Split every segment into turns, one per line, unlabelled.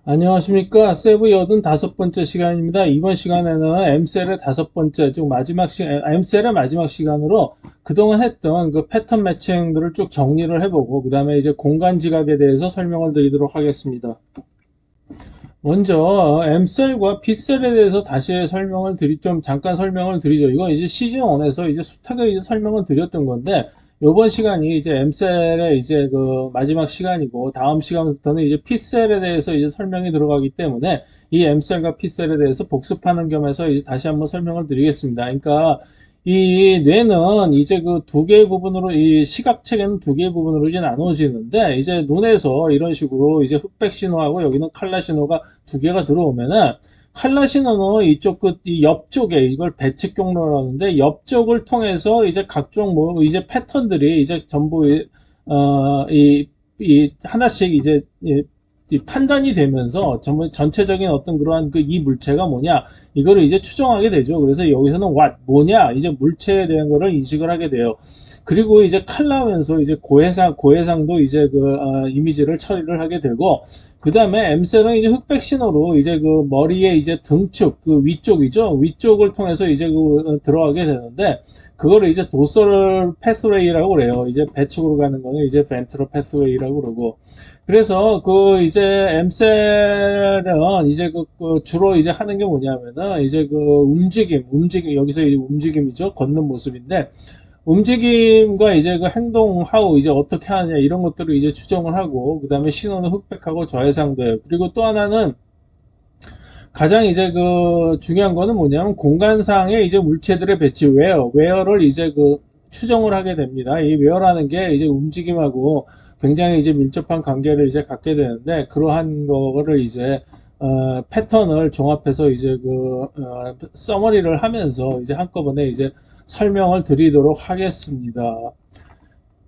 안녕하십니까. 세부 85번째 시간입니다. 이번 시간에는 M셀의 다섯 번째, 즉 마지막 M셀의 마지막 시간으로 그동안 했던 그 패턴 매칭들을 쭉 정리를 해보고, 그 다음에 이제 공간 지각에 대해서 설명을 드리도록 하겠습니다. 먼저 M셀과 B셀에 대해서 다시 잠깐 설명을 드리죠. 이거 이제 시즌 1에서 이제 숱하게 이제 설명을 드렸던 건데, 요번 시간이 이제 M셀의 이제 그 마지막 시간이고, 다음 시간부터는 이제 P셀에 대해서 이제 설명이 들어가기 때문에, 이 M셀과 P셀에 대해서 복습하는 겸해서 이제 다시 한번 설명을 드리겠습니다. 그러니까 이 뇌는 이제 그 두 개의 부분으로, 이 시각체계는 두 개의 부분으로 이제 나눠지는데, 이제 눈에서 이런 식으로 이제 흑백 신호하고 여기는 칼라 신호가 두 개가 들어오면은, 칼라 신호는 이쪽 이 옆쪽에, 이걸 배측 경로라고 하는데, 옆쪽을 통해서 이제 각종 이제 패턴들이 이제 전부 이 하나씩 이제 이 판단이 되면서 전체적인 어떤 그러한 그 이 물체가 뭐냐, 이거를 이제 추정하게 되죠. 그래서 여기서는 what 뭐냐, 이제 물체에 대한 거를 인식을 하게 돼요. 그리고 이제 칼라면서 이제 고해상도 이제 이미지를 처리를 하게 되고, 그 다음에 M셀은 이제 흑백 신호로 이제 그 머리의 이제 등축, 그 위쪽이죠. 위쪽을 통해서 이제 들어가게 되는데, 그거를 이제 도서럴 패스웨이라고 그래요. 이제 배측으로 가는 거는 이제 벤트럴 패스웨이라고 그러고. 그래서 그 이제 M셀은 이제 주로 이제 하는 게 뭐냐면은 이제 그 움직임, 여기서 이제 움직임이죠. 걷는 모습인데, 움직임과 이제 그 행동하고 이제 어떻게 하느냐, 이런 것들을 이제 추정을 하고, 그 다음에 신호는 흑백하고 저해상도예요. 그리고 또 하나는 가장 이제 그 중요한 거는 뭐냐면 공간상의 이제 물체들의 배치, 웨어를 이제 그 추정을 하게 됩니다. 이 웨어라는 게 이제 움직임하고 굉장히 이제 밀접한 관계를 이제 갖게 되는데, 그러한 거를 이제 패턴을 종합해서 이제 서머리를 하면서 이제 한꺼번에 이제 설명을 드리도록 하겠습니다.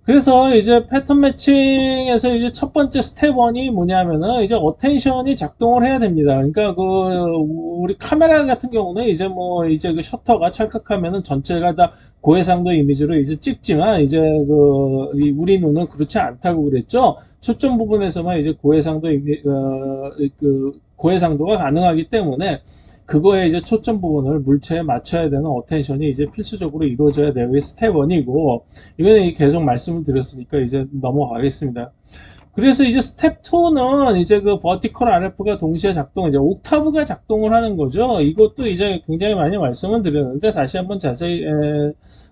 그래서 이제 패턴 매칭에서 이제 첫 번째 스텝 1이 뭐냐면은 이제 어텐션이 작동을 해야 됩니다. 그러니까 우리 카메라 같은 경우는 이제 이제 그 셔터가 찰칵하면은 전체가 다 고해상도 이미지로 이제 찍지만, 이제 우리 눈은 그렇지 않다고 그랬죠. 초점 부분에서만 이제 고해상도가 가능하기 때문에, 그거에 이제 초점 부분을 물체에 맞춰야 되는 어텐션이 이제 필수적으로 이루어져야 돼요. 이게 스텝 1이고, 이거는 계속 말씀을 드렸으니까 이제 넘어가겠습니다. 그래서 이제 스텝 2는 이제 그 버티컬 RF가 동시에 이제 옥타브가 작동을 하는 거죠. 이것도 이제 굉장히 많이 말씀을 드렸는데, 다시 한번 자세히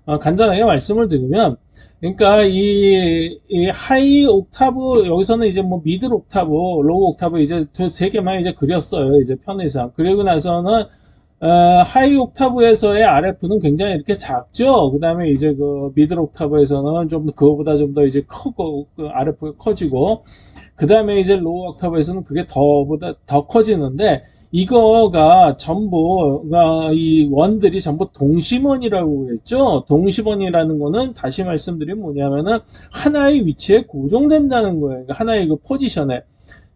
간단하게 말씀을 드리면, 그러니까 이 하이 옥타브, 여기서는 이제 미들 옥타브, 로우 옥타브 이제 세 개만 이제 그렸어요. 이제 편의상. 그리고 나서는 하이 옥타브에서의 RF는 굉장히 이렇게 작죠. 그 다음에 이제 그 미들 옥타브에서는 좀 그거보다 좀 더 이제 크고, RF가 커지고, 그 다음에 이제 로우 옥타브에서는 그게 더 커지는데, 이거가 전부, 이 원들이 전부 동심원이라고 그랬죠. 동심원이라는 거는 다시 말씀드리면 뭐냐면은 하나의 위치에 고정된다는 거예요. 그러니까 하나의 그 포지션에.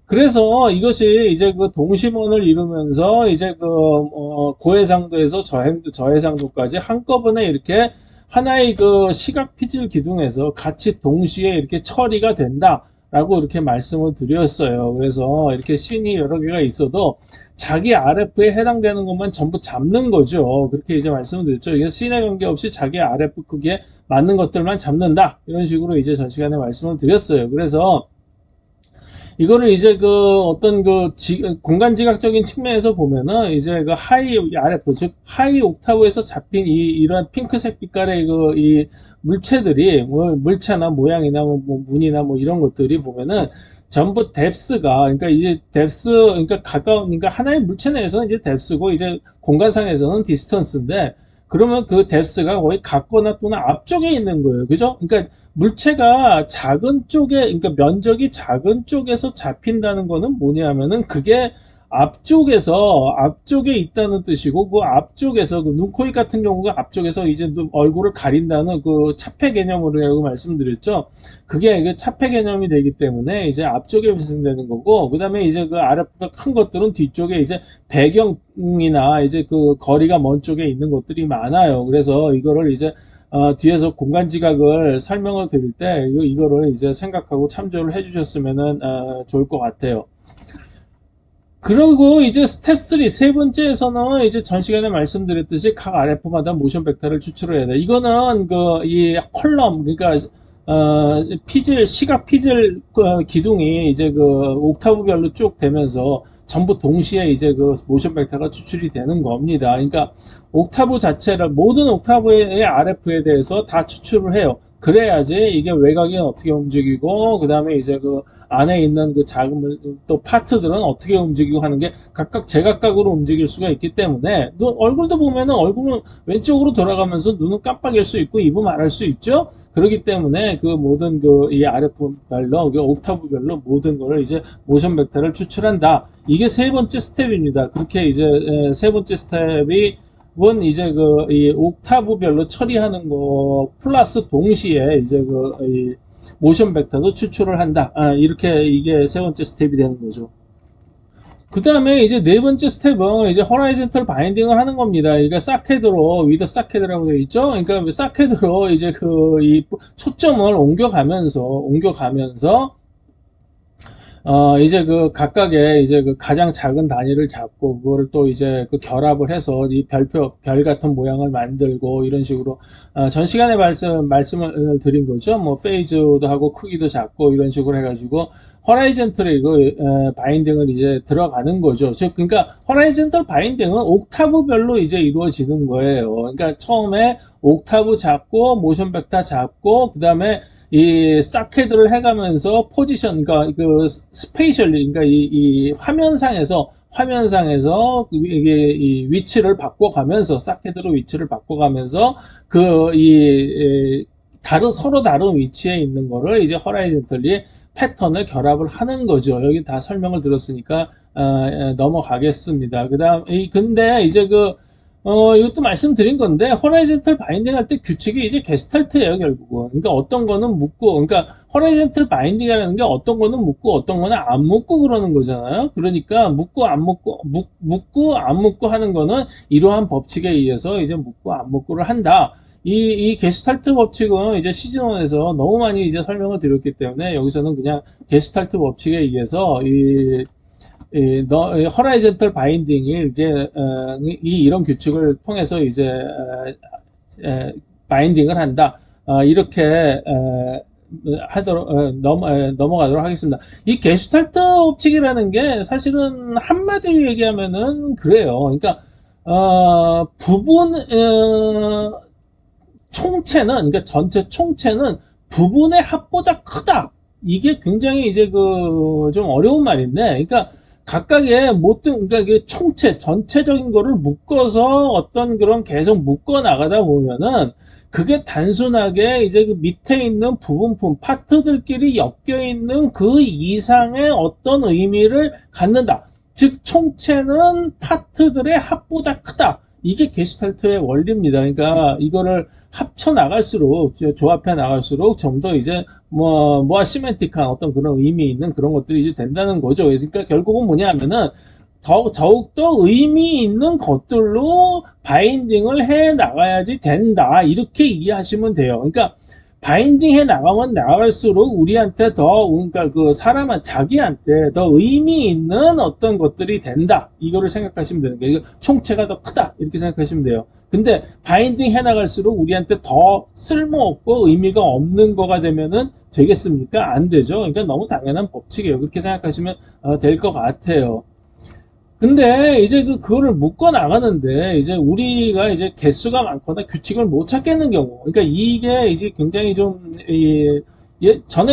그래서 이것이 이제 그 동심원을 이루면서 이제 고해상도에서 저해상도까지 한꺼번에 이렇게 하나의 그 시각 피질 기둥에서 같이 동시에 이렇게 처리가 된다, 라고 이렇게 말씀을 드렸어요. 그래서 이렇게 씬이 여러 개가 있어도 자기 RF에 해당되는 것만 전부 잡는 거죠. 그렇게 이제 말씀을 드렸죠. 이게 씬에 관계없이 자기 RF 크기에 맞는 것들만 잡는다, 이런 식으로 이제 전 시간에 말씀을 드렸어요. 그래서 이거를 이제 공간 지각적인 측면에서 보면은 이제 그 하이 RF, 즉 하이 옥타브에서 잡힌 이런 핑크색 빛깔의 이 물체들이, 물체나 모양이나 문이나 이런 것들이 보면은 전부 뎁스가, 그러니까 이제 그러니까 그러니까 하나의 물체 내에서는 이제 뎁스고, 이제 공간상에서는 디스턴스인데, 그러면 그 뎁스가 거의 같거나 또는 앞쪽에 있는 거예요. 그죠? 그러니까 물체가 작은 쪽에, 그러니까 면적이 작은 쪽에서 잡힌다는 거는 뭐냐면은 그게 앞쪽에 있다는 뜻이고, 그 앞쪽에서 그 눈, 코, 입 같은 경우가 앞쪽에서 이제 얼굴을 가린다는 그 차폐 개념으로 말씀드렸죠. 그게 그 차폐 개념이 되기 때문에 이제 앞쪽에 발생되는 거고, 그 다음에 이제 그 RF가 큰 것들은 뒤쪽에 이제 배경이나 이제 그 거리가 먼 쪽에 있는 것들이 많아요. 그래서 이거를 이제 뒤에서 공간 지각을 설명을 드릴 때 이거를 이제 생각하고 참조를 해주셨으면은 좋을 것 같아요. 그리고 이제 스텝 3, 세 번째에서는 이제 전 시간에 말씀드렸듯이 각 RF마다 모션 벡터를 추출을 해야 돼. 이거는 이 컬럼, 그러니까, 피즐, 시각 피즐 기둥이 이제 옥타브별로 쭉 되면서 전부 동시에 이제 모션 벡터가 추출이 되는 겁니다. 그러니까 옥타브 자체를, 모든 옥타브의 RF에 대해서 다 추출을 해요. 그래야지 이게 외곽이 어떻게 움직이고, 그 다음에 이제 안에 있는 작은 또 파트들은 어떻게 움직이고 하는 게 각각 제각각으로 움직일 수가 있기 때문에, 얼굴도 보면은 얼굴은 왼쪽으로 돌아가면서 눈은 깜빡일 수 있고 입은 말할 수 있죠. 그렇기 때문에 모든 이 RF별로 옥타브별로 모든 거를 이제 모션 벡터를 추출한다. 이게 세 번째 스텝입니다. 그렇게 이제 세 번째 스텝이 이제 이 옥타브별로 처리하는 거 플러스 동시에 이제 이 모션 벡터도 추출을 한다. 이렇게 이게 세 번째 스텝이 되는 거죠. 그 다음에 이제 네 번째 스텝은 이제 호라이즌털 바인딩을 하는 겁니다. 그러니까 사케드로, 위드 사케드라고 되어 있죠. 그러니까 사케드로 이제 이 초점을 옮겨가면서 이제 각각의 이제 가장 작은 단위를 잡고, 그거를 또 이제 결합을 해서 이 별 같은 모양을 만들고, 이런 식으로, 전 시간에 말씀을 드린 거죠. 뭐, 페이즈도 하고, 크기도 작고, 이런 식으로 해가지고, 호라이즌털에 바인딩을 이제 들어가는 거죠. 즉, 그러니까, 호라이즌털 바인딩은 옥타브별로 이제 이루어지는 거예요. 그러니까, 처음에 옥타브 잡고, 모션 벡터 잡고, 그 다음에 이 사케드를 해가면서 포지션, 그러니까 스페이셜리, 그러니까 이 화면상에서 이게 이 위치를 바꿔가면서, 사케드로 위치를 바꿔가면서 서로 다른 위치에 있는 거를 이제 허라이즌털리 패턴을 결합을 하는 거죠. 여기 다 설명을 들었으니까 넘어가겠습니다. 근데 이제 이것도 말씀드린 건데, 호라이즌털 바인딩 할 때 규칙이 이제 게스탈트예요, 결국은. 그러니까 어떤 거는 묶고, 그러니까 호라이즌털 바인딩이라는 게 어떤 거는 묶고, 어떤 거는 안 묶고 그러는 거잖아요. 그러니까 묶고, 안 묶고 하는 거는 이러한 법칙에 의해서 이제 묶고, 안 묶고를 한다. 이 게스탈트 법칙은 이제 시즌1에서 너무 많이 이제 설명을 드렸기 때문에, 여기서는 그냥 게스탈트 법칙에 의해서 허라이즌털 바인딩이 이제 이런 규칙을 통해서 이제 바인딩을 한다. 이렇게 넘어가도록 하겠습니다. 이 게슈탈트 법칙이라는 게 사실은 한마디로 얘기하면은 그래요. 그러니까 총체는, 그러니까 전체 총체는 부분의 합보다 크다. 이게 굉장히 이제 좀 어려운 말인데, 그러니까 각각의 그러니까 이게 총체, 전체적인 거를 묶어서 어떤 그런 계속 묶어 나가다 보면은 그게 단순하게 이제 밑에 있는 부분품, 파트들끼리 엮여 있는 그 이상의 어떤 의미를 갖는다. 즉, 총체는 파트들의 합보다 크다. 이게 게슈탈트의 원리입니다. 그러니까 이거를 합쳐 나갈수록, 조합해 나갈수록 좀 더 이제 시멘틱한 어떤 그런 의미 있는 그런 것들이 이제 된다는 거죠. 그러니까 결국은 뭐냐면은 더욱더 의미 있는 것들로 바인딩을 해 나가야지 된다. 이렇게 이해하시면 돼요. 그러니까 바인딩 해 나가면 나갈수록 우리한테 그러니까 자기한테 더 의미 있는 어떤 것들이 된다. 이거를 생각하시면 되는 거예요. 총체가 더 크다. 이렇게 생각하시면 돼요. 근데 바인딩 해 나갈수록 우리한테 더 쓸모없고 의미가 없는 거가 되면은 되겠습니까? 안 되죠. 그러니까 너무 당연한 법칙이에요. 그렇게 생각하시면 될 것 같아요. 근데 이제 그거를 묶어 나가는데 이제 우리가 이제 개수가 많거나 규칙을 못 찾겠는 경우, 그러니까 이게 이제 굉장히 전에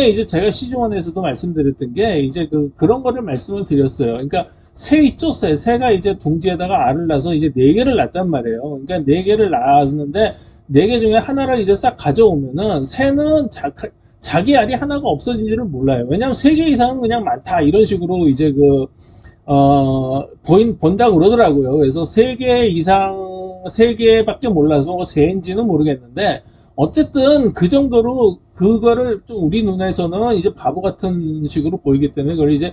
이제 제가 시중원에서도 말씀드렸던 게 이제 그런 거를 말씀을 드렸어요. 그러니까 새 있죠, 새가 이제 둥지에다가 알을 낳아서 이제 4개를 낳단 말이에요. 그러니까 4개를 낳았는데 4개 중에 하나를 이제 싹 가져오면은 새는 자기 알이 하나가 없어진지를 몰라요. 왜냐하면 3개 이상은 그냥 많다. 이런 식으로 이제 본다고 그러더라고요. 그래서 3개 이상, 3개밖에 몰라서 새인지는 모르겠는데, 어쨌든 그 정도로 그거를 좀 우리 눈에서는 이제 바보 같은 식으로 보이기 때문에 그걸 이제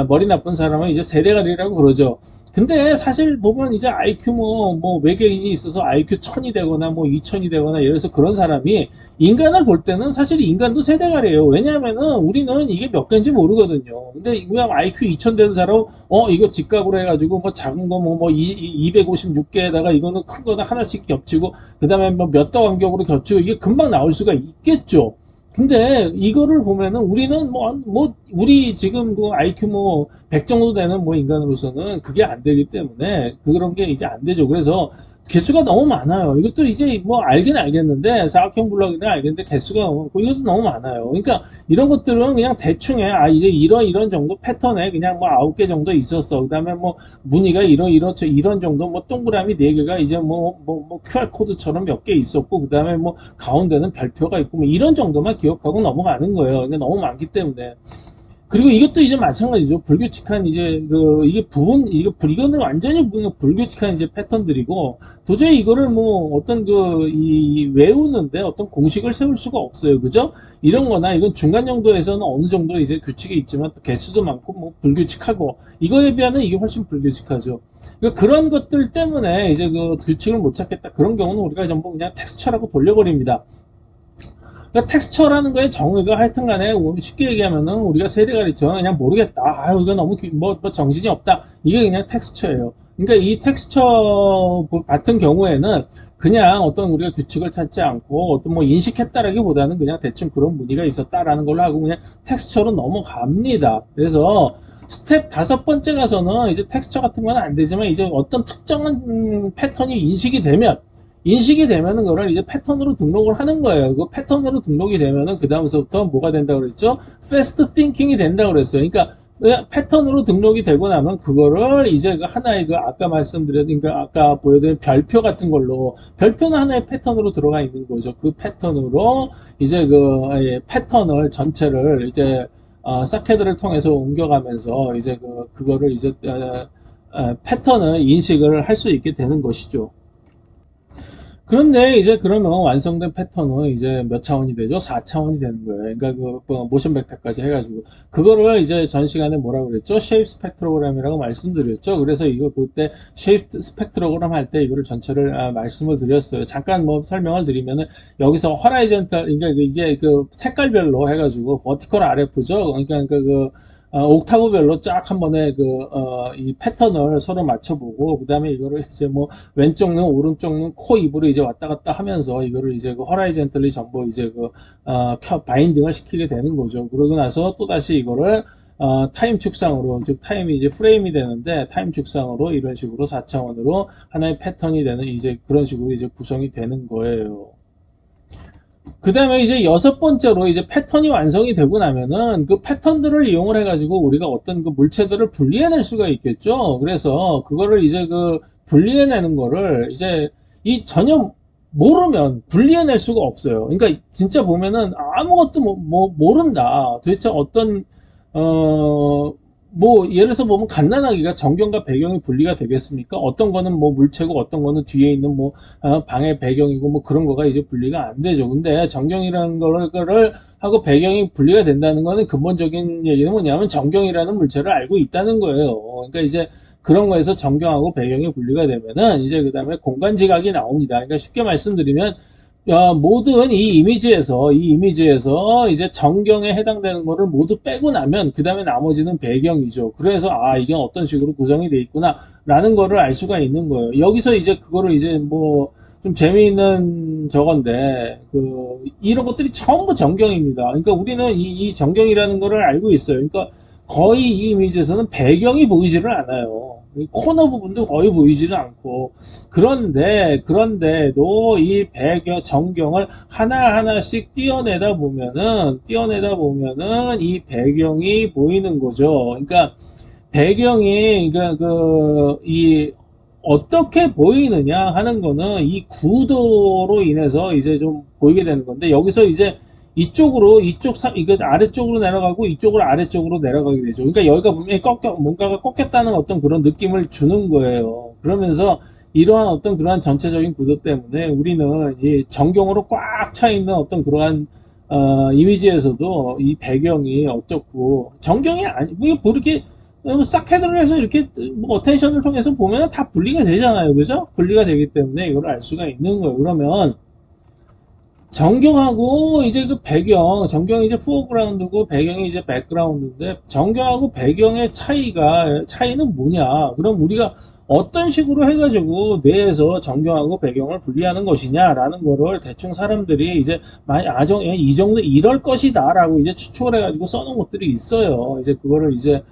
머리 나쁜 사람은 이제 세대가리라고 그러죠. 근데 사실 보면 이제 IQ 뭐 외계인이 있어서 IQ 1000이 되거나 뭐 2000이 되거나 예를 들어서 그런 사람이 인간을 볼 때는 사실 인간도 세대가리예요. 왜냐하면은 우리는 이게 몇 개인지 모르거든요. 근데 그냥 IQ 2000 되는 사람은 이거 직각으로 해가지고 뭐 작은 거 뭐 256개에다가 이거는 큰 거는 하나씩 겹치고 그다음에 뭐 몇 더 간격으로 겹치고 이게 금방 나올 수가 있겠죠. 근데 이거를 보면은 우리는 우리 지금 그 IQ 100 정도 되는 인간으로서는 그게 안 되기 때문에 그런 게 이제 안 되죠. 그래서 개수가 너무 많아요. 이것도 이제 알긴 알겠는데 사각형 블럭이는 알겠는데 개수가 이것도 너무 많아요. 그러니까 이런 것들은 그냥 대충 해. 이제 이런 정도 패턴에 그냥 9개 정도 있었어. 그다음에 무늬가 이런 정도 동그라미 4개가 이제 QR 코드처럼 몇 개 있었고 그다음에 가운데는 별표가 있고 이런 정도만 기억하고 넘어가는 거예요. 그러니까 너무 많기 때문에. 그리고 이것도 이제 마찬가지죠. 불규칙한 이제 이거는 완전히 불규칙한 이제 패턴들이고 도저히 이거를 어떤 외우는데 어떤 공식을 세울 수가 없어요. 그죠? 이런 거나 이건 중간 정도에서는 어느 정도 이제 규칙이 있지만 또 개수도 많고 불규칙하고 이거에 비하면 이게 훨씬 불규칙하죠. 그러니까 그런 것들 때문에 이제 규칙을 못 찾겠다. 그런 경우는 우리가 전부 그냥 텍스처라고 돌려버립니다. 그러니까 텍스처라는 거에 정의가 하여튼 간에 쉽게 얘기하면은 우리가 세대가리처럼 그냥 모르겠다. 이거 너무 정신이 없다. 이게 그냥 텍스처예요. 그러니까 이 텍스처 같은 경우에는 그냥 어떤 우리가 규칙을 찾지 않고 어떤 인식했다라기보다는 그냥 대충 그런 무늬가 있었다라는 걸로 하고 그냥 텍스처로 넘어갑니다. 그래서 스텝 5번째 가서는 이제 텍스처 같은 건 안 되지만 이제 어떤 특정한 패턴이 인식이 되면은 그걸 이제 패턴으로 등록을 하는 거예요. 그 패턴으로 등록이 되면은 그 다음서부터 뭐가 된다고 그랬죠? Fast thinking이 된다고 그랬어요. 그러니까 패턴으로 등록이 되고 나면 그거를 이제 하나의 아까 말씀드린 그러니까 아까 보여드린 별표 같은 걸로 별표는 하나의 패턴으로 들어가 있는 거죠. 그 패턴으로 이제 패턴을 전체를 이제 사케드를 통해서 옮겨가면서 이제 그거를 이제 패턴을 인식을 할 수 있게 되는 것이죠. 그런데 이제 그러면 완성된 패턴은 이제 몇 차원이 되죠? 4차원이 되는 거예요. 그러니까 모션 벡터까지 해가지고 그거를 이제 전 시간에 뭐라고 그랬죠? 쉐입 스펙트로그램이라고 말씀드렸죠. 그래서 이거 그때 쉐입 스펙트로그램 할 때 이거를 전체를 말씀을 드렸어요. 잠깐 설명을 드리면은 여기서 허라이젠탈 그러니까 이게 색깔별로 해가지고 버티컬 RF죠. 그러니까 옥타브별로 쫙 한 번에 이 패턴을 서로 맞춰보고, 그 다음에 이거를 이제 왼쪽 눈, 오른쪽 눈, 코, 입으로 이제 왔다 갔다 하면서 이거를 이제 허라이젠털리 전부 이제 바인딩을 시키게 되는 거죠. 그러고 나서 또다시 이거를 타임 축상으로, 즉 타임이 이제 프레임이 되는데 타임 축상으로 이런 식으로 4차원으로 하나의 패턴이 되는 이제 그런 식으로 이제 구성이 되는 거예요. 그 다음에 이제 6번째로 이제 패턴이 완성이 되고 나면은 그 패턴들을 이용을 해가지고 우리가 어떤 물체들을 분리해낼 수가 있겠죠. 그래서 그거를 이제 분리해내는 거를 이제 전혀 모르면 분리해낼 수가 없어요. 그러니까 진짜 보면은 아무것도 모른다. 도대체 어떤 예를 들어서 보면 갓난아기가 정경과 배경이 분리가 되겠습니까? 어떤 거는 물체고 어떤 거는 뒤에 있는 방의 배경이고 그런 거가 이제 분리가 안 되죠. 근데 정경이라는 거를 하고 배경이 분리가 된다는 거는 근본적인 얘기는 뭐냐면 정경이라는 물체를 알고 있다는 거예요. 그러니까 이제 그런 거에서 정경하고 배경이 분리가 되면은 이제 그 다음에 공간 지각이 나옵니다. 그러니까 쉽게 말씀드리면 모든 이 이미지에서 이제 정경에 해당되는 거를 모두 빼고 나면 그 다음에 나머지는 배경이죠. 그래서 이게 어떤 식으로 구성이 돼 있구나 라는 거를 알 수가 있는 거예요. 여기서 이제 그거를 이제 좀 재미있는 저건데 이런 것들이 전부 정경입니다. 그러니까 우리는 이 정경이라는 거를 알고 있어요. 그러니까 거의 이 이미지에서는 배경이 보이지를 않아요. 코너 부분도 거의 보이지는 않고 그런데도 이 정경을 하나하나씩 띄어내다 보면은 이 배경이 보이는 거죠. 그러니까 배경이 이 어떻게 보이느냐 하는 거는 이 구도로 인해서 이제 좀 보이게 되는 건데 여기서 이제 이거 아래쪽으로 내려가고 이쪽으로 아래쪽으로 내려가게 되죠. 그러니까 여기가 분명히 뭔가가 꺾였다는 어떤 그런 느낌을 주는 거예요. 그러면서 이러한 어떤 그러한 전체적인 구도 때문에 우리는 이 정경으로 꽉 차 있는 어떤 그러한 이미지에서도 이 배경이 어떻고, 정경이 아니, 뭐 이렇게 싹헤드를 해서 이렇게 뭐 어텐션을 통해서 보면 다 분리가 되잖아요. 그죠? 분리가 되기 때문에 이걸 알 수가 있는 거예요. 그러면 정경하고 이제 그 배경, 정경이 이제 포어그라운드고 배경이 이제 백그라운드인데, 정경하고 배경의 차이는 뭐냐? 그럼 우리가 어떤 식으로 해가지고 뇌에서 정경하고 배경을 분리하는 것이냐라는 거를 대충 사람들이 이제 이 정도 이럴 것이다라고 이제 추측을 해가지고 써놓은 것들이 있어요. 이제 그거를 이제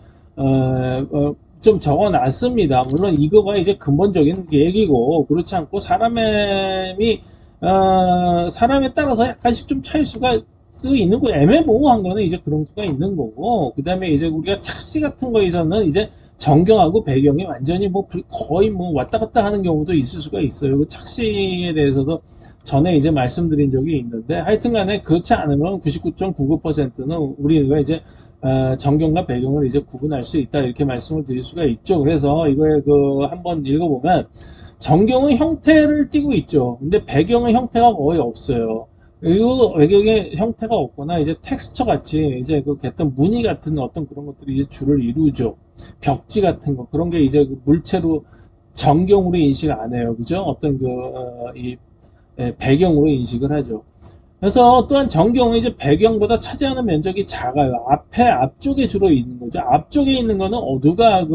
좀 적어 놨습니다. 물론 이거가 이제 근본적인 얘기고, 그렇지 않고 사람에 따라서 약간씩 좀 차일 수가 있는 거, 애매모호한 거는 이제 그런 수가 있는 거고, 그 다음에 이제 우리가 착시 같은 거에서는 이제 정경하고 배경이 완전히 뭐 거의 뭐 왔다 갔다 하는 경우도 있을 수가 있어요. 그 착시에 대해서도 전에 이제 말씀드린 적이 있는데, 하여튼 간에 그렇지 않으면 99.99%는 우리가 이제 정경과 배경을 이제 구분할 수 있다, 이렇게 말씀을 드릴 수가 있죠. 그래서 이거에 한번 읽어보면, 정경은 형태를 띠고 있죠. 근데 배경의 형태가 거의 없어요. 그리고 배경의 형태가 없거나 이제 텍스처 같이 이제 어떤 무늬 같은 어떤 그런 것들이 이제 주를 이루죠. 벽지 같은 거, 그런 게 이제 물체로 정경으로 인식 안 해요. 그죠? 어떤 배경으로 인식을 하죠. 그래서 또한 정경은 이제 배경보다 차지하는 면적이 작아요. 앞쪽에 주로 있는 거죠. 앞쪽에 있는 거는 누가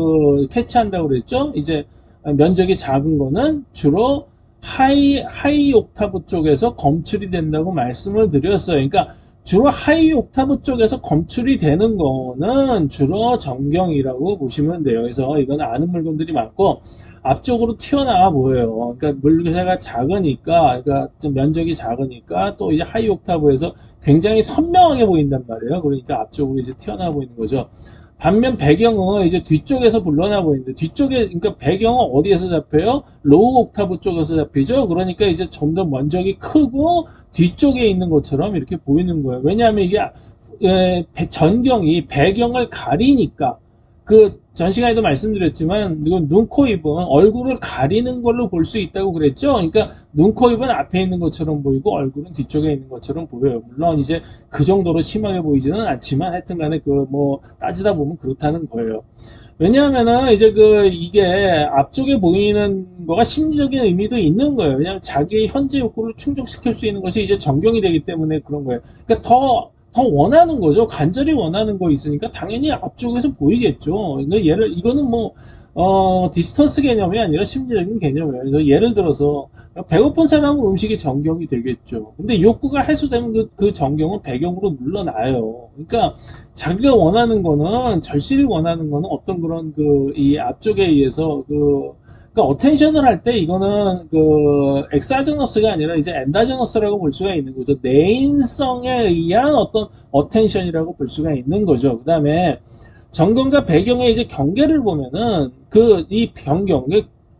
캐치한다고 그랬죠? 이제 면적이 작은 거는 주로 하이 옥타브 쪽에서 검출이 된다고 말씀을 드렸어요. 그러니까 주로 하이 옥타브 쪽에서 검출이 되는 거는 주로 정경이라고 보시면 돼요. 그래서 이건 아는 물건들이 많고, 앞쪽으로 튀어나와 보여요. 그러니까 물체가 작으니까, 그러니까 좀 면적이 작으니까 또 이제 하이 옥타브에서 굉장히 선명하게 보인단 말이에요. 그러니까 앞쪽으로 이제 튀어나와 보이는 거죠. 반면 배경은 이제 뒤쪽에서 불러나 보이는데, 그러니까 배경은 어디에서 잡혀요? 로우 옥타브 쪽에서 잡히죠? 그러니까 이제 좀 더 면적이 크고 뒤쪽에 있는 것처럼 이렇게 보이는 거예요. 왜냐하면 이게, 전경이 배경을 가리니까, 전 시간에도 말씀드렸지만, 이건 눈, 코, 입은 얼굴을 가리는 걸로 볼 수 있다고 그랬죠? 그러니까, 눈, 코, 입은 앞에 있는 것처럼 보이고, 얼굴은 뒤쪽에 있는 것처럼 보여요. 물론, 이제 그 정도로 심하게 보이지는 않지만, 하여튼 간에 따지다 보면 그렇다는 거예요. 왜냐하면은, 이제 이게 앞쪽에 보이는 거가 심리적인 의미도 있는 거예요. 왜냐하면 자기의 현재 욕구를 충족시킬 수 있는 것이 이제 정경이 되기 때문에 그런 거예요. 그러니까 더 원하는 거죠. 간절히 원하는 거 있으니까 당연히 앞쪽에서 보이겠죠. 이거는 디스턴스 개념이 아니라 심리적인 개념이에요. 그래서 예를 들어서, 배고픈 사람은 음식이 정경이 되겠죠. 근데 욕구가 해소되면 그 정경은 배경으로 물러나요. 그러니까 자기가 원하는 거는, 절실히 원하는 거는 어떤 그런 이 앞쪽에 의해서 그러니까 어텐션을 할 때 이거는 엑사저너스가 아니라 이제 엔다저너스라고 볼 수가 있는 거죠. 내인성에 의한 어떤 어텐션이라고 볼 수가 있는 거죠. 그 다음에 정경과 배경의 이제 경계를 보면은 이 변경,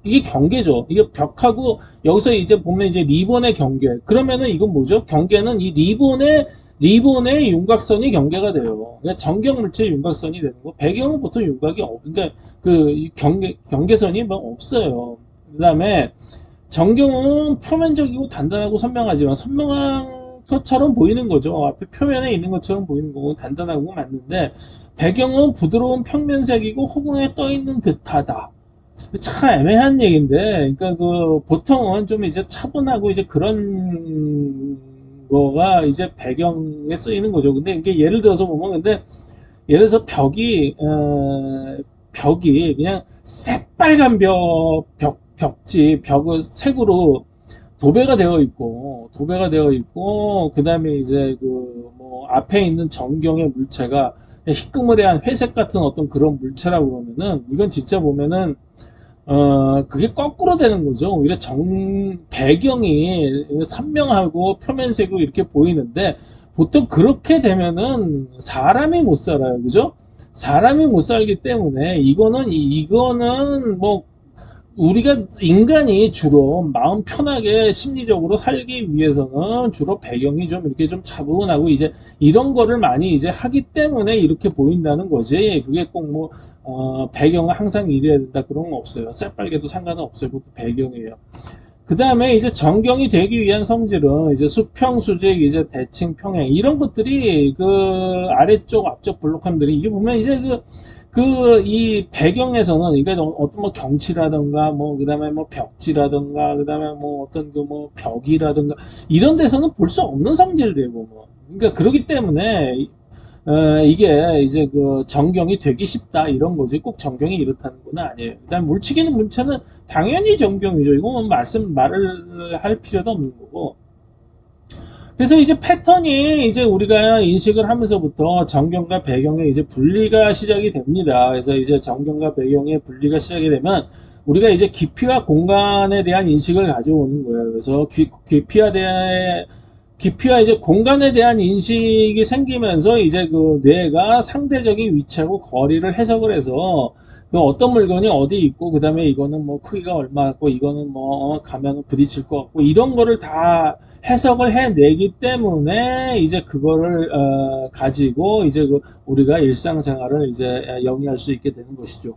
이게 경계죠. 이게 벽하고 여기서 이제 보면 이제 리본의 경계. 그러면은 이건 뭐죠? 경계는 이 리본의 윤곽선이 경계가 돼요. 그러니까 정경 물체의 윤곽선이 되는 거. 배경은 보통 윤곽이 그러니까 경계선이 없어요. 그 다음에 정경은 표면적이고 단단하고 선명하지만, 선명한 것처럼 보이는 거죠. 앞에 표면에 있는 것처럼 보이는 거고 단단하고 맞는데, 배경은 부드러운 평면색이고 허공에 떠 있는 듯하다. 참 애매한 얘기인데, 그러니까 보통은 좀 이제 차분하고 이제 그런 거가 이제 배경에 쓰이는 거죠. 근데 이게 예를 들어서 보면, 근데 예를 들어서 벽이 그냥 새빨간 벽을 색으로 도배가 되어 있고, 그 다음에 이제 앞에 있는 정경의 물체가 희끄무레한 회색 같은 어떤 그런 물체라고 그러면은, 이건 진짜 보면은, 그게 거꾸로 되는 거죠. 오히려 배경이 선명하고 표면색으로 이렇게 보이는데, 보통 그렇게 되면은 사람이 못 살아요. 그죠? 사람이 못 살기 때문에, 이거는 우리가 인간이 주로 마음 편하게 심리적으로 살기 위해서는 주로 배경이 좀 이렇게 좀 차분하고 이제 이런 거를 많이 이제 하기 때문에 이렇게 보인다는 거지. 그게 꼭 배경은 항상 이래야 된다 그런 건 없어요. 새빨개도 상관은 없어요. 그것도 배경이에요. 그 다음에 이제 전경이 되기 위한 성질은 이제 수평, 수직, 이제 대칭, 평행 이런 것들이 그 아래쪽 앞쪽 블록함들이 이게 보면 이제 이 배경에서는 이게 어떤 뭐 경치라든가 뭐 그다음에 뭐 벽지라든가 그다음에 뭐 어떤 그 뭐 벽이라든가 이런 데서는 볼 수 없는 성질들이에요 보면. 그러니까 그러기 때문에 이게 이제 그 정경이 되기 쉽다 이런 거지 꼭 정경이 이렇다는 건 아니에요. 일단 물치기는 문체는 당연히 정경이죠. 이건 말을 할 필요도 없는 거고. 그래서 이제 패턴이 이제 우리가 인식을 하면서부터 정경과 배경의 이제 분리가 시작이 됩니다. 그래서 이제 정경과 배경의 분리가 시작이 되면 우리가 이제 깊이와 공간에 대한 인식을 가져오는 거예요. 그래서 깊이와 이제 공간에 대한 인식이 생기면서 이제 그 뇌가 상대적인 위치하고 거리를 해석을 해서 그 어떤 물건이 어디 있고 그 다음에 이거는 뭐 크기가 얼마 같고 이거는 뭐 가면 부딪힐 것 같고 이런 거를 다 해석을 해내기 때문에 이제 그거를 가지고 이제 그 우리가 일상생활을 이제 영위할 수 있게 되는 것이죠.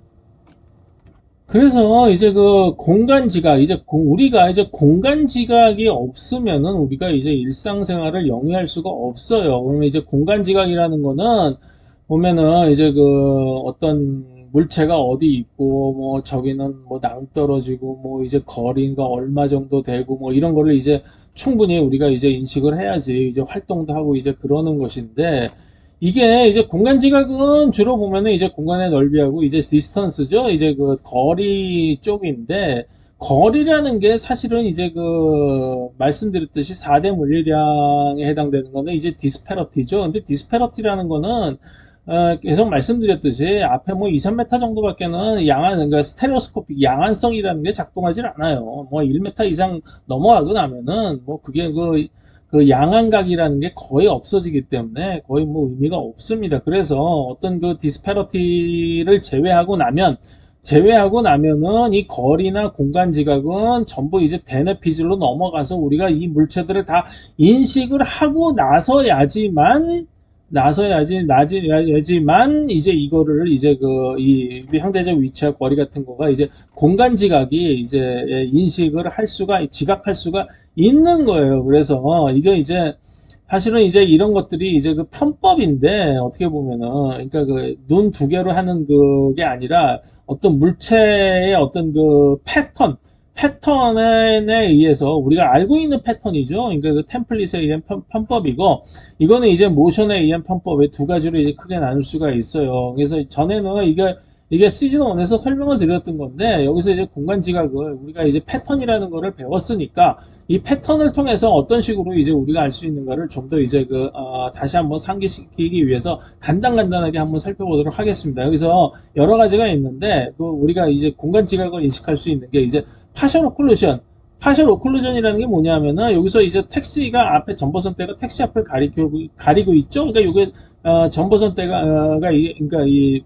그래서 이제 그 공간 지각, 우리가 이제 공간 지각이 없으면은 우리가 이제 일상생활을 영위할 수가 없어요. 그러면 이제 공간 지각이라는 거는 보면은 이제 그 어떤 물체가 어디 있고 뭐 저기는 뭐 낭떠러지고 뭐 이제 거리가 얼마 정도 되고 뭐 이런 거를 이제 충분히 우리가 이제 인식을 해야지 이제 활동도 하고 이제 그러는 것인데 이게 이제 공간 지각은 주로 보면은 이제 공간의 넓이하고 이제 디스턴스죠. 이제 그 거리 쪽인데 거리라는 게 사실은 이제 그 말씀드렸듯이 4대 물리량에 해당되는 거는 이제 디스페러티죠. 근데 디스페러티라는 거는 계속 말씀드렸듯이 앞에 뭐 2, 3m 정도밖에는 그러니까 스테레오스코픽 양한성이라는 게 작동하지 않아요. 뭐 1m 이상 넘어가고 나면은 뭐 그게 그 양안각이라는 게 거의 없어지기 때문에 거의 뭐 의미가 없습니다. 그래서 어떤 그 디스패러티를 제외하고 나면은 이 거리나 공간 지각은 전부 이제 대뇌피질로 넘어가서 우리가 이 물체들을 다 인식을 하고 나서야지만 이제 이거를 이제 이 상대적 위치와 거리 같은 거가 이제 공간 지각이 이제 인식을 할 수가 지각할 수가 있는 거예요. 그래서 이게 이제 사실은 이제 이런 것들이 이제 그 편법인데 어떻게 보면은 그러니까 그 눈 두 개로 하는 그게 아니라 어떤 물체의 어떤 그 패턴에 의해서 우리가 알고 있는 패턴이죠. 그러니까 그 템플릿에 의한 편법이고 이거는 이제 모션에 의한 편법의 두 가지로 이제 크게 나눌 수가 있어요. 그래서 전에는 이게 시즌 1에서 설명을 드렸던 건데 여기서 이제 공간 지각을 우리가 이제 패턴이라는 거를 배웠으니까 이 패턴을 통해서 어떤 식으로 이제 우리가 알 수 있는가를 좀 더 이제 다시 한번 상기시키기 위해서 간단하게 한번 살펴보도록 하겠습니다. 여기서 여러 가지가 있는데 우리가 이제 공간 지각을 인식할 수 있는 게 이제 파셜 오클루전이라는 게 뭐냐면은 여기서 이제 택시가 앞에 전보선대가 택시 앞을 가리고 있죠. 그러니까 이게 전보선대가 그러니까 이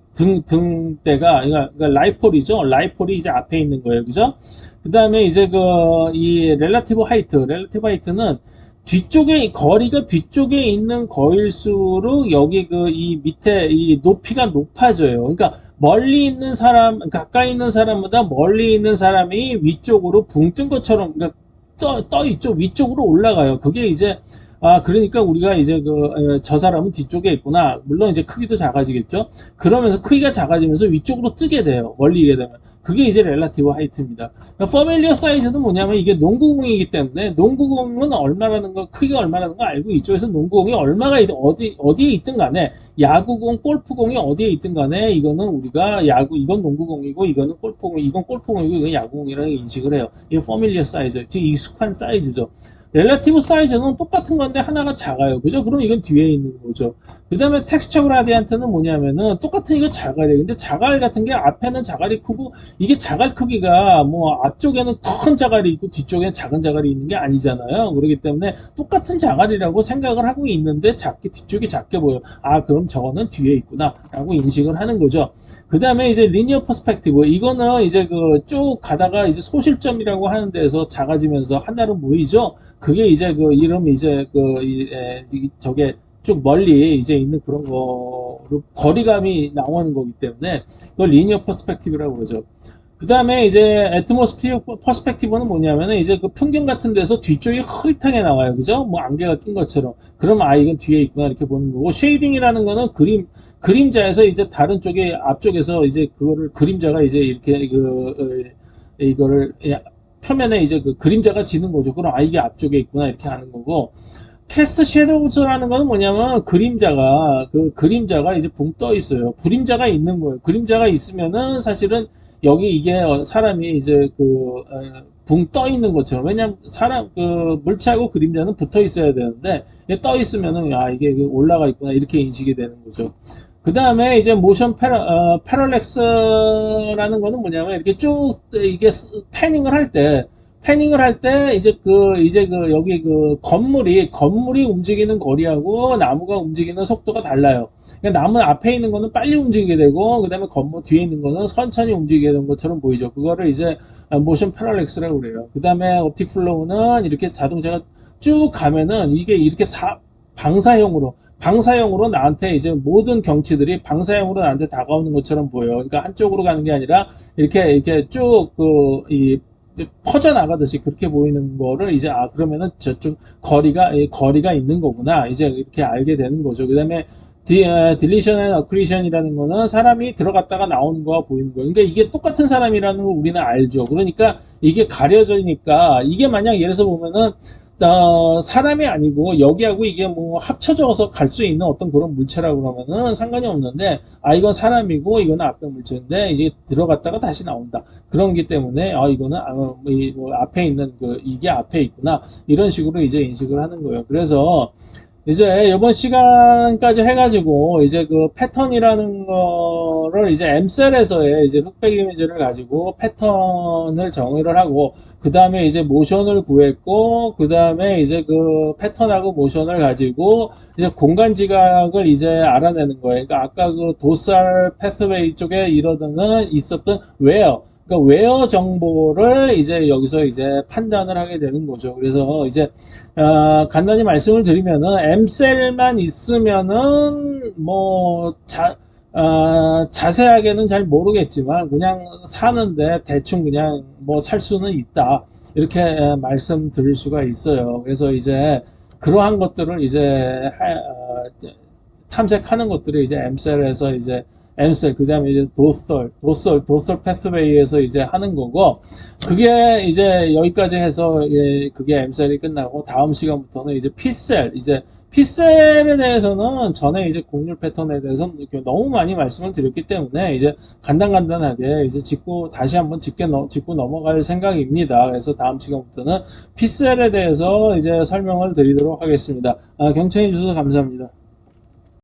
등대가 그러니까 라이폴이죠. 라이폴이 이제 앞에 있는 거예요. 그죠? 그다음에 이제 이 렐라티브 하이트는 거리가 뒤쪽에 있는 거일수록 여기 이 밑에 이 높이가 높아져요. 그러니까 가까이 있는 사람보다 멀리 있는 사람이 위쪽으로 붕 뜬 것처럼, 그러니까 떠 있죠. 위쪽으로 올라가요. 그게 이제, 그러니까 우리가 이제 저 사람은 뒤쪽에 있구나. 물론 이제 크기도 작아지겠죠. 그러면서 크기가 작아지면서 위쪽으로 뜨게 돼요. 멀리 이게 되면. 그게 이제 렐라티브 하이트입니다. 그러니까 퍼밀리어 사이즈는 뭐냐면 이게 농구공이기 때문에 농구공은 크기가 얼마라는 거 알고 있죠. 그래서 농구공이 어디에 있든 간에 야구공, 골프공이 어디에 있든 간에 이거는 우리가 이건 농구공이고 이건 골프공이고 이건 야구공이라는 인식을 해요. 이게 퍼밀리어 사이즈, 즉 익숙한 사이즈죠. 렐라티브 사이즈는 똑같은 건데 하나가 작아요. 그죠? 그럼 이건 뒤에 있는 거죠. 그 다음에 텍스처 그라디언트는 뭐냐면은 똑같은 이거 자갈이에요. 근데 자갈 같은 게 앞에는 자갈이 크고 이게 자갈 크기가 뭐 앞쪽에는 큰 자갈이 있고 뒤쪽에는 작은 자갈이 있는 게 아니잖아요. 그렇기 때문에 똑같은 자갈이라고 생각을 하고 있는데 뒤쪽이 작게 보여. 그럼 저거는 뒤에 있구나 라고 인식을 하는 거죠. 그 다음에 이제 리니어 퍼스펙티브, 이거는 이제 쭉 가다가 이제 소실점이라고 하는 데서 작아지면서 하나로 모이죠. 그게 이제 이름이 이제 저게 쭉 멀리 이제 있는 그런 거로 거리감이 나오는 거기 때문에 그걸 리니어 퍼스펙티브라고 그러죠. 그 다음에 이제 애트모스피어 퍼스펙티브는 뭐냐면은 이제 그 풍경 같은 데서 뒤쪽이 흐릿하게 나와요. 그죠? 뭐 안개가 낀 것처럼. 그럼 아, 이건 뒤에 있구나. 이렇게 보는 거고. 쉐이딩이라는 거는 그림자에서 이제 다른 쪽에, 앞쪽에서 이제 그거를 그림자가 이제 이렇게 이거를 표면에 이제 그 그림자가 지는 거죠. 그럼 아, 이게 앞쪽에 있구나. 이렇게 하는 거고. 캐스트 섀도우즈라는 거는 뭐냐면 그림자가 이제 붕 떠 있어요. 그림자가 있는 거예요. 그림자가 있으면은 사실은 여기 이게 사람이 이제 붕 떠 있는 것처럼. 왜냐면 물체하고 그림자는 붙어 있어야 되는데 떠 있으면은 아, 이게 올라가 있구나. 이렇게 인식이 되는 거죠. 그 다음에 이제 모션 패럴렉스라는 거는 뭐냐면 이렇게 쭉 이게 패닝을 할 때 여기 건물이 움직이는 거리하고 나무가 움직이는 속도가 달라요. 그러니까 나무 앞에 있는 거는 빨리 움직이게 되고 그다음에 건물 뒤에 있는 거는 천천히 움직이게 되는 것처럼 보이죠. 그거를 이제 모션 패럴렉스라고 그래요. 그다음에 옵틱 플로우는 이렇게 자동차가 쭉 가면은 이게 이렇게 방사형으로 나한테 이제 모든 경치들이 방사형으로 나한테 다가오는 것처럼 보여요. 그러니까 한쪽으로 가는 게 아니라 이렇게 쭉 퍼져나가듯이 그렇게 보이는 거를 이제 아, 그러면은 저쪽 거리가 있는 거구나. 이제 이렇게 알게 되는 거죠. 그 다음에 딜리션 앤 어크리션이라는 거는 사람이 들어갔다가 나오는 거와 보이는 거예요. 그러니까 이게 똑같은 사람이라는 걸 우리는 알죠. 그러니까 이게 가려져니까 이게 만약 예를 들어서 보면은 사람이 아니고 여기하고 이게 뭐 합쳐져서 갈 수 있는 어떤 그런 물체라고 그러면은 상관이 없는데 아, 이건 사람이고 이거는 앞에 물체인데 이게 들어갔다가 다시 나온다. 그런 게 때문에 아, 이거는 앞에 있는 이게 앞에 있구나. 이런 식으로 이제 인식을 하는 거예요. 그래서 이제 이번 시간까지 해가지고 이제 그 패턴이라는 거를 이제 M셀에서의 이제 흑백 이미지를 가지고 패턴을 정의를 하고 그 다음에 이제 모션을 구했고 그 다음에 이제 그 패턴하고 모션을 가지고 이제 공간 지각을 이제 알아내는 거예요. 그러니까 아까 그 도살 패스웨이 쪽에 있었던 그러니까 웨어 정보를 이제 여기서 이제 판단을 하게 되는 거죠. 그래서 이제 간단히 말씀을 드리면은 M셀만 있으면은 자세하게는 잘 모르겠지만 그냥 사는데 대충 그냥 뭐 살 수는 있다. 이렇게 말씀드릴 수가 있어요. 그래서 이제 그러한 것들을 이제 탐색하는 것들이 이제 M셀에서 이제 엠셀, 그 다음에 이제 도설 패스웨이에서 이제 하는 거고, 그게 이제 여기까지 해서, 그게 엠셀이 끝나고, 다음 시간부터는 이제 P셀에 대해서는 전에 이제 곡률 패턴에 대해서 너무 많이 말씀을 드렸기 때문에, 이제 간단하게 이제 다시 한번 짚고 넘어갈 생각입니다. 그래서 다음 시간부터는 P셀에 대해서 이제 설명을 드리도록 하겠습니다. 경청해 주셔서 감사합니다.